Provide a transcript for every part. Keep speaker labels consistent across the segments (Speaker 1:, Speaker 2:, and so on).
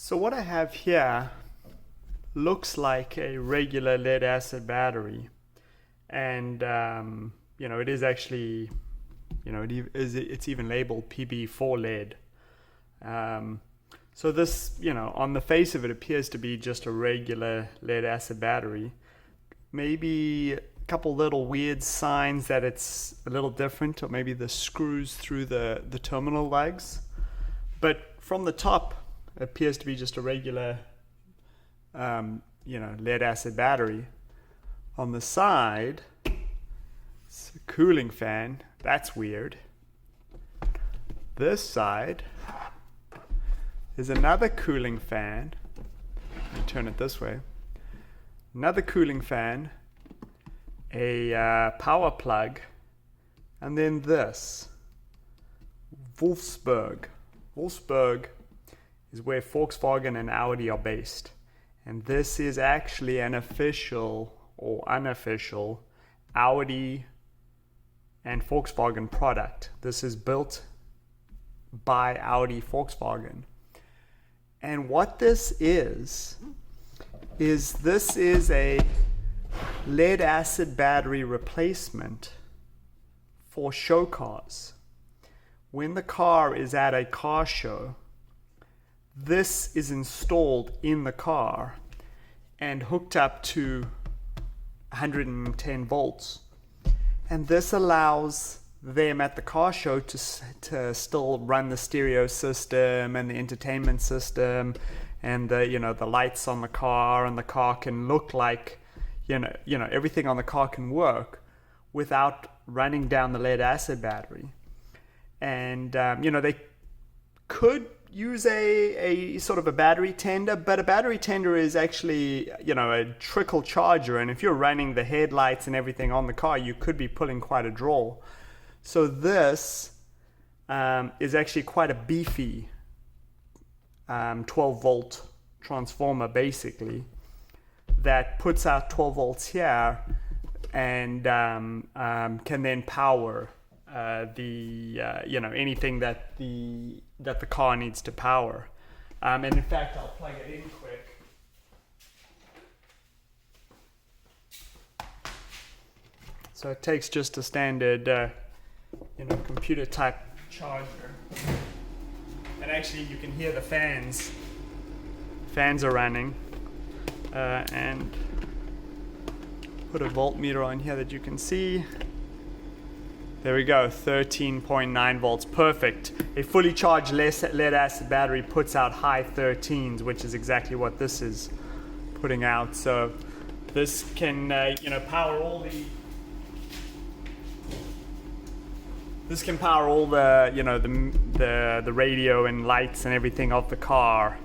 Speaker 1: So what I have here looks like a regular lead acid battery, and it is actually, it's even labeled PB4 lead. So this, on the face of it appears to be just a regular lead acid battery. Maybe a couple little weird signs that it's a little different, or maybe the screws through the terminal legs. But from the top, it appears to be just a regular, lead acid battery. On the side, it's a cooling fan. That's weird. This side is another cooling fan. Let me turn it this way. Another cooling fan, a power plug, and then this. Wolfsburg. Wolfsburg is where Volkswagen and Audi are based. And this is actually an official or unofficial Audi and Volkswagen product. This is built by Audi Volkswagen. And what this is this is a lead acid battery replacement for show cars. When the car is at a car show, this is installed in the car and hooked up to 110 volts. And this allows them at the car show to still run the stereo system and the entertainment system and the lights on the car, and the car can look like everything on the car can work without running down the lead acid battery. And they could use a sort of a battery tender, but a battery tender is actually a trickle charger, and if you're running the headlights and everything on the car, you could be pulling quite a draw. So this is actually quite a beefy 12 volt transformer, basically, that puts out 12 volts here and can then power anything that the car needs to power. And in fact, I'll plug it in quick. So it takes just a standard computer type charger. And actually you can hear the fans. Fans are running. And put a voltmeter on here that you can see. There we go, 13.9 volts, perfect. A fully charged lead acid battery puts out high 13s, which is exactly what this is putting out. So this can, power all the. This can power all the, the radio and lights and everything of the car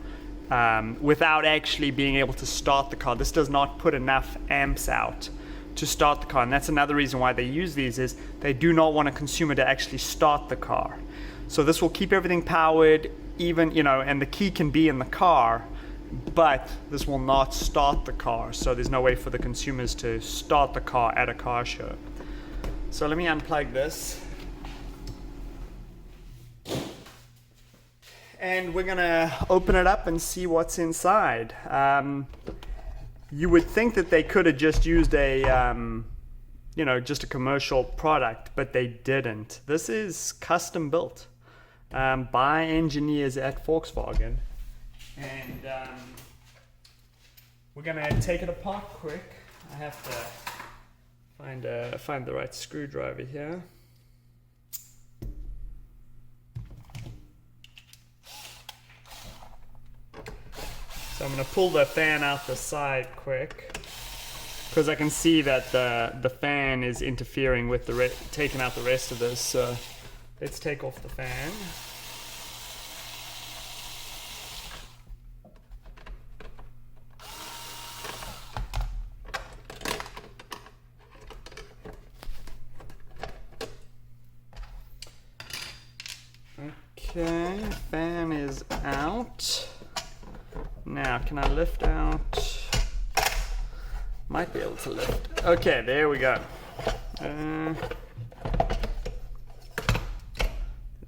Speaker 1: without actually being able to start the car. This does not put enough amps out to start the car, and that's another reason why they use these, is they do not want a consumer to actually start the car. So this will keep everything powered, even, and the key can be in the car, but this will not start the car, so there's no way for the consumers to start the car at a car show. So let me unplug this. And we're gonna open it up and see what's inside. You would think that they could have just used just a commercial product, but they didn't. This is custom built by engineers at Volkswagen. And we're gonna take it apart quick. I have to find the right screwdriver here. So I'm going to pull the fan out the side quick, because I can see that the fan is interfering with taking out the rest of this. So let's take off the fan. Okay, fan is out. Now, can I lift out? Might be able to lift. Okay, there we go. Let's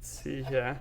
Speaker 1: see here.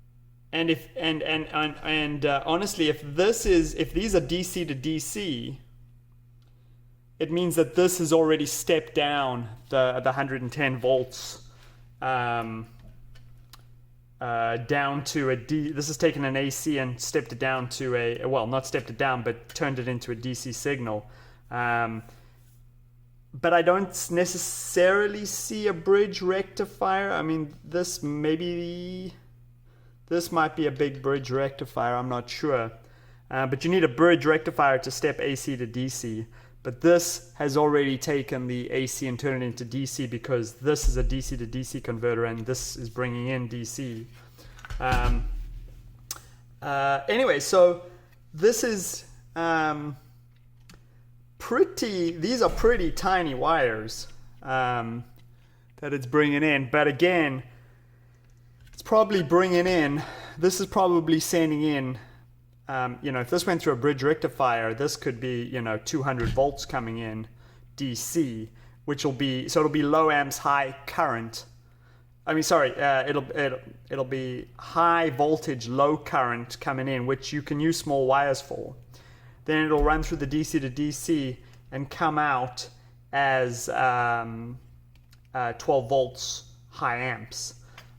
Speaker 1: honestly, if these are DC to DC, it means that this has already stepped down the 110 volts down to a D. This has taken an AC and stepped it down to a, well, not stepped it down, but turned it into a DC signal. But I don't necessarily see a bridge rectifier. I mean, this might be a big bridge rectifier, I'm not sure. But you need a bridge rectifier to step AC to DC. But this has already taken the AC and turned it into DC, because this is a DC to DC converter and this is bringing in DC. Anyway, so this is these are pretty tiny wires that it's bringing in. But again, it's probably bringing in, this is probably sending in, if this went through a bridge rectifier, this could be, 200 volts coming in DC, which will be, so it'll be low amps, high current. I mean, sorry, it'll be high voltage, low current coming in, which you can use small wires for. Then it'll run through the DC to DC and come out as 12 volts, high amps.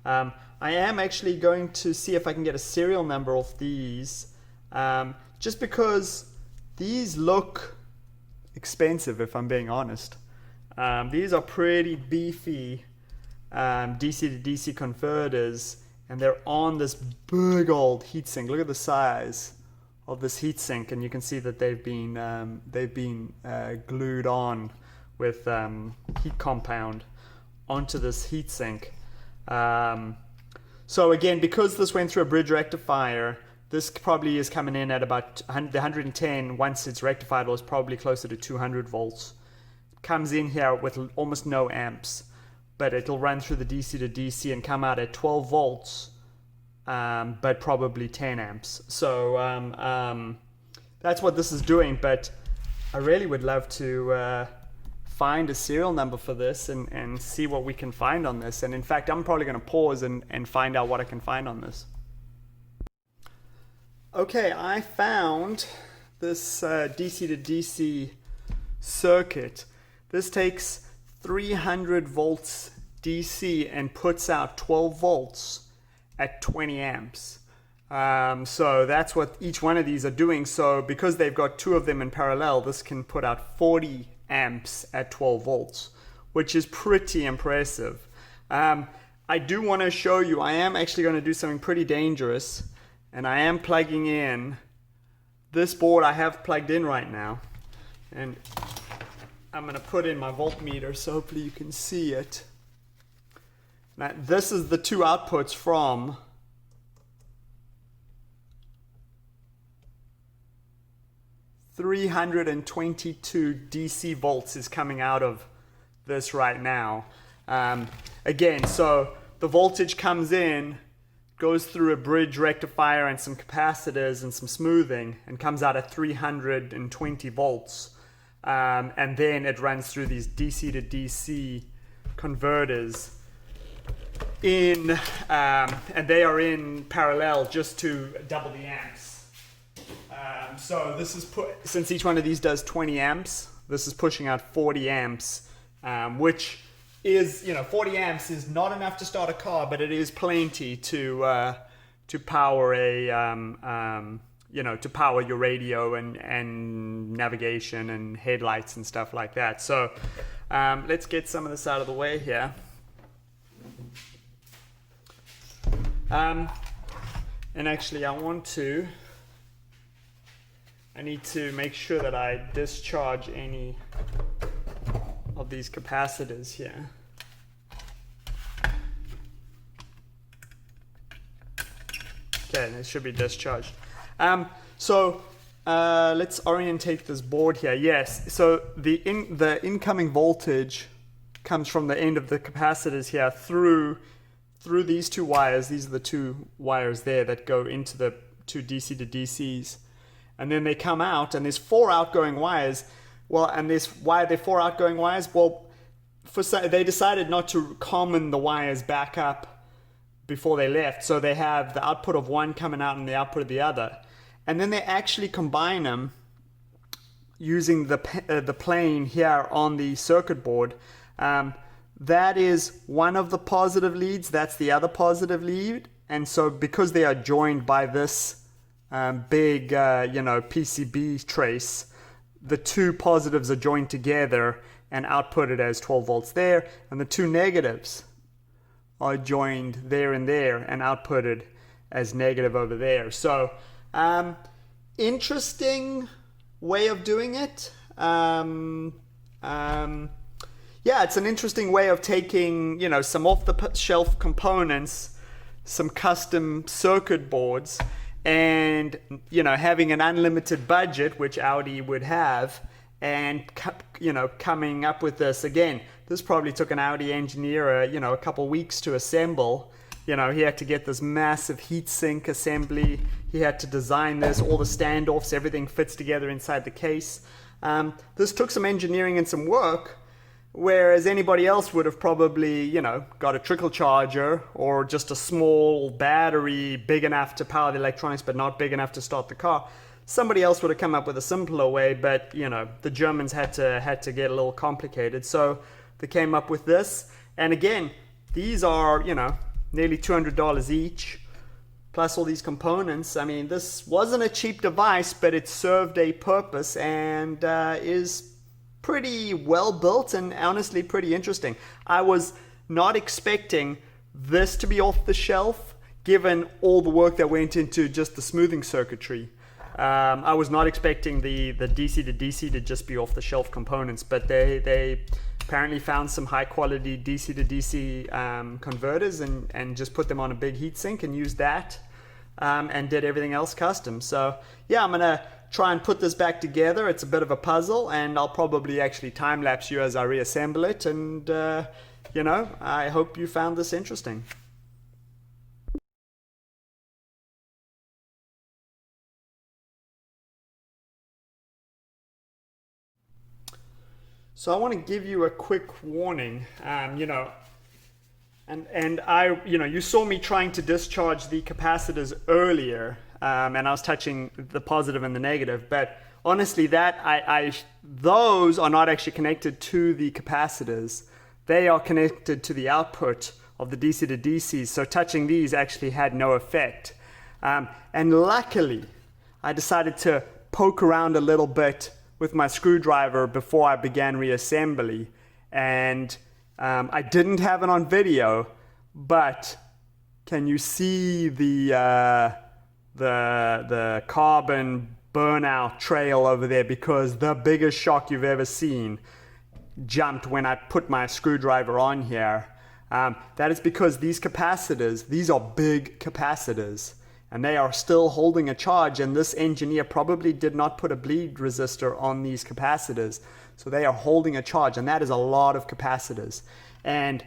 Speaker 1: I am actually going to see if I can get a serial number of these. Just because these look expensive, if I'm being honest. These are pretty beefy DC to DC converters, and they're on this big old heatsink. Look at the size of this heatsink, and you can see that they've been glued on with heat compound onto this heatsink. So again, because this went through a bridge rectifier, this probably is coming in at about the 110. Once it's rectified, it's probably closer to 200 volts. It comes in here with almost no amps, but it'll run through the DC to DC and come out at 12 volts, but probably 10 amps. So that's what this is doing. But I really would love to find a serial number for this and see what we can find on this. And in fact, I'm probably going to pause and find out what I can find on this. Okay, I found this DC to DC circuit. This takes 300 volts DC and puts out 12 volts at 20 amps. So that's what each one of these are doing. So because they've got two of them in parallel, this can put out 40 amps at 12 volts, which is pretty impressive. I do want to show you, I am actually going to do something pretty dangerous. And I am plugging in this board I have plugged in right now. And I'm going to put in my voltmeter so hopefully you can see it. Now, this is the two outputs from .322 DC volts is coming out of this right now. Again, so the voltage comes in, goes through a bridge rectifier and some capacitors and some smoothing, and comes out at 320 volts. And then it runs through these DC to DC converters and they are in parallel just to double the amps. So this is since each one of these does 20 amps, this is pushing out 40 amps, which is, 40 amps is not enough to start a car, but it is plenty to power to power your radio and navigation and headlights and stuff like that. So let's get some of this out of the way here. And actually I need to make sure that I discharge any of these capacitors here. Okay, it should be discharged. So let's orientate this board here. Yes, so the incoming voltage comes from the end of the capacitors here through these two wires. These are the two wires there that go into the two DC to DCs. And then they come out, and there's four outgoing wires. Well, and why are there four outgoing wires? Well, they decided not to common the wires back up before they left. So they have the output of one coming out and the output of the other. And then they actually combine them using the plane here on the circuit board. That is one of the positive leads. That's the other positive lead. And so because they are joined by this big, PCB trace, the two positives are joined together and outputted as 12 volts there, and the two negatives are joined there and there and outputted as negative over there. So interesting way of doing it. Yeah, it's an interesting way of taking, some off-the-shelf components, some custom circuit boards, and, having an unlimited budget, which Audi would have, and, coming up with this. Again, this probably took an Audi engineer, a couple weeks to assemble. He had to get this massive heatsink assembly. He had to design this, all the standoffs, everything fits together inside the case. This took some engineering and some work, whereas anybody else would have probably, got a trickle charger or just a small battery big enough to power the electronics but not big enough to start the car. Somebody else would have come up with a simpler way, but, the Germans had to get a little complicated. So they came up with this. And again, these are, nearly $200 each, plus all these components. I mean, this wasn't a cheap device, but it served a purpose and is pretty well built and honestly pretty interesting. I was not expecting this to be off the shelf, given all the work that went into just the smoothing circuitry. I was not expecting the DC to DC to just be off the shelf components, but they apparently found some high quality DC to DC converters and just put them on a big heatsink and used that and did everything else custom. So yeah, I'm gonna try and put this back together. It's a bit of a puzzle, and I'll probably actually time lapse you as I reassemble it, and I hope you found this interesting. So I want to give you a quick warning. You saw me trying to discharge the capacitors earlier, and I was touching the positive and the negative, but honestly those are not actually connected to the capacitors. They are connected to the output of the DC to DC, so touching these actually had no effect. And luckily, I decided to poke around a little bit with my screwdriver before I began reassembly, and I didn't have it on video, but can you see the carbon burnout trail over there? Because the biggest shock you've ever seen jumped when I put my screwdriver on here. That is because these capacitors, these are big capacitors, and they are still holding a charge, and this engineer probably did not put a bleed resistor on these capacitors. So they are holding a charge, and that is a lot of capacitors. And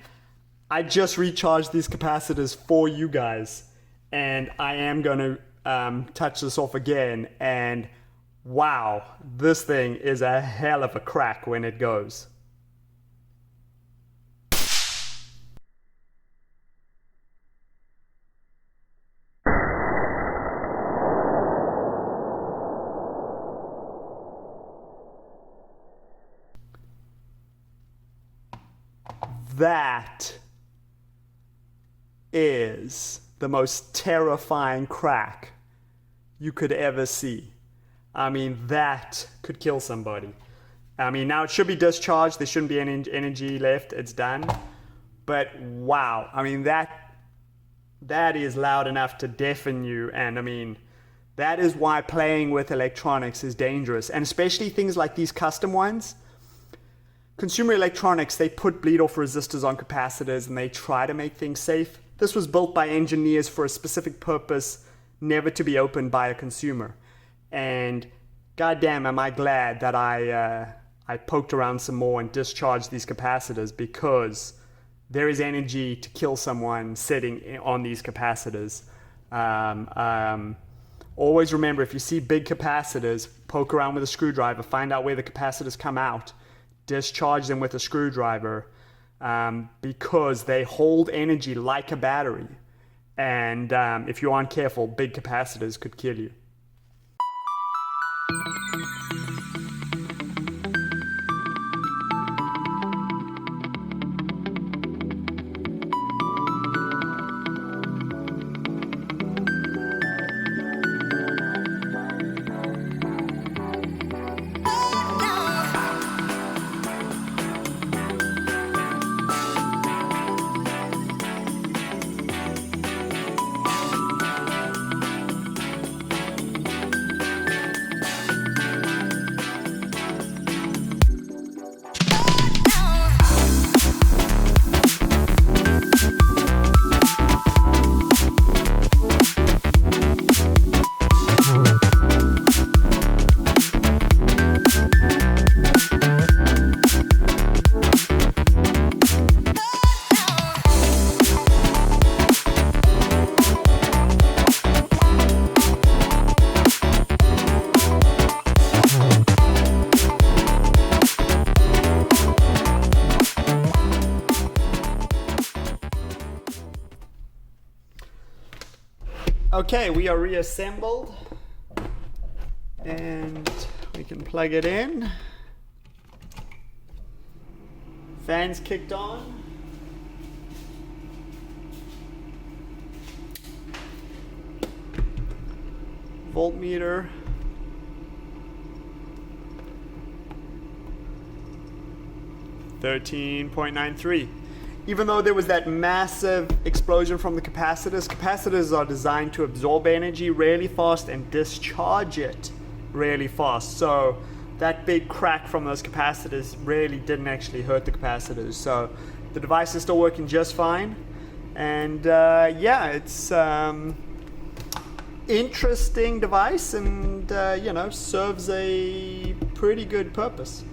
Speaker 1: I just recharged these capacitors for you guys, and I am going to touch this off again, and wow, this thing is a hell of a crack when it goes. That is the most terrifying crack you could ever see. I mean, that could kill somebody. I mean, now it should be discharged. There shouldn't be any energy left. It's done. But wow, I mean, that is loud enough to deafen you. And I mean, that is why playing with electronics is dangerous. And especially things like these custom ones. Consumer electronics, they put bleed-off resistors on capacitors and they try to make things safe. This was built by engineers for a specific purpose, never to be opened by a consumer. And goddamn, am I glad that I poked around some more and discharged these capacitors, because there is energy to kill someone sitting on these capacitors. Always remember, if you see big capacitors, poke around with a screwdriver, find out where the capacitors come out, discharge them with a screwdriver, because they hold energy like a battery. And if you aren't careful, big capacitors could kill you. Okay, we are reassembled and we can plug it in. Fans kicked on. Voltmeter. $13.93. Even though there was that massive explosion from the capacitors, capacitors are designed to absorb energy really fast and discharge it really fast. So that big crack from those capacitors really didn't actually hurt the capacitors. So the device is still working just fine. And yeah, it's interesting device and you know, serves a pretty good purpose.